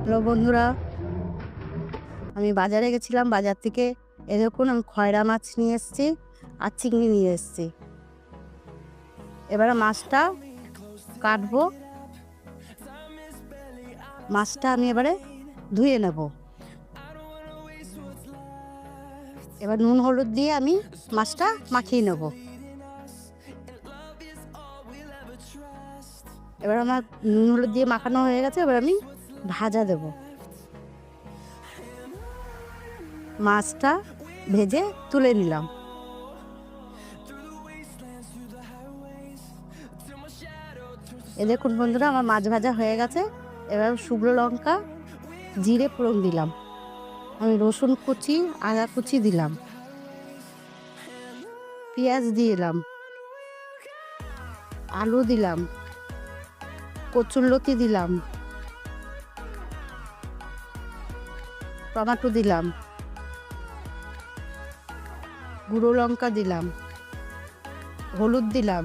Hello বন্ধুরা, আমি বাজারে গেছিলাম। বাজার থেকে দেখুন আমি খয়রা মাছ নিয়ে এসেছি আর চিংড়ি নিয়ে এসেছি। এবারে মাছটা কাটবো। মাছটা আমি এবারে ধুয়ে নেব। এবার নুন হলুদ দিয়ে আমি মাছটা মাখিয়ে নেব। এবার আমার নুন হলুদ দিয়ে মাখানো হয়ে গেছে। এবার আমি ভাজা দেব। মাছটা ভেজে তুলে নিলাম। দেখুন বন্ধুরা, আমার মাছ ভাজা হয়ে গেছে। এবার শুকনো লঙ্কা জিরে ফোড়ন দিলাম। আমি রসুন কুচি আদা কুচি দিলাম, পেঁয়াজ দিলাম, আলু দিলাম, কচুরলতি দিলাম, টমেটো দিলাম, গুঁড়ো লঙ্কা দিলাম, হলুদ দিলাম,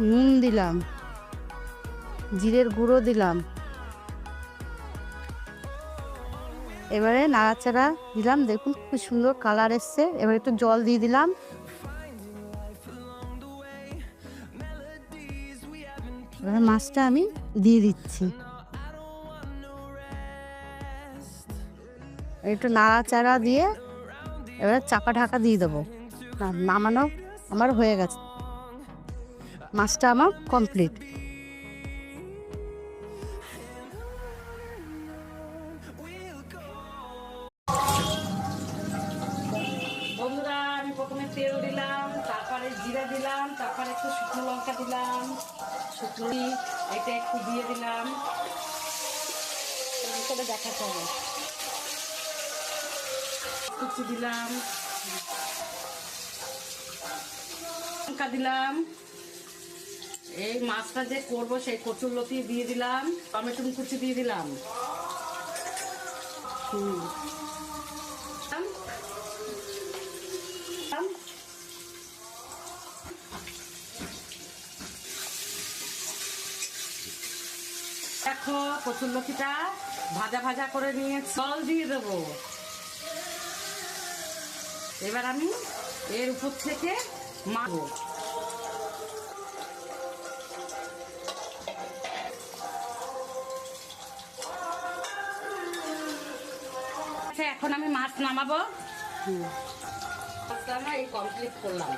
নুন দিলাম, জিরের গুঁড়ো দিলাম। এবারে নাড়াচাড়া দিলাম। দেখুন খুব সুন্দর কালার এসছে। এবার একটু জল দিয়ে দিলাম। এবার মাছটা আমি দিয়ে দিচ্ছি। একটু নাড়াচাড়া দিয়ে এবার চাপা ঢাকা দিয়ে দেবো। নামানো আমার হয়ে গেছে। মাছটা আমার কমপ্লিট। বন্ধুরা, আমি প্রথমে তেল দিলাম, তারপরে জিরা দিলাম, তারপরে একটু শুকনো লঙ্কা দিলাম, শুকনো এটা একটু দিয়ে দিলাম। করে দেখাতে হবে। কুচি দিলাম, লঙ্কা দিলাম। এই মাছটা যে করবো সেই কচুরলতি দিয়ে দিলাম, টমেটো কুচি দিয়ে দিলাম। দেখো কচুরলতিটা ভাজা ভাজা করে নিয়ে জল দিয়ে দেবো। এবার আমি এর উপর থেকে মাখবো। এখন আমি মাছ নামাবো। মাছটা আমরা এই কমপ্লিট করলাম।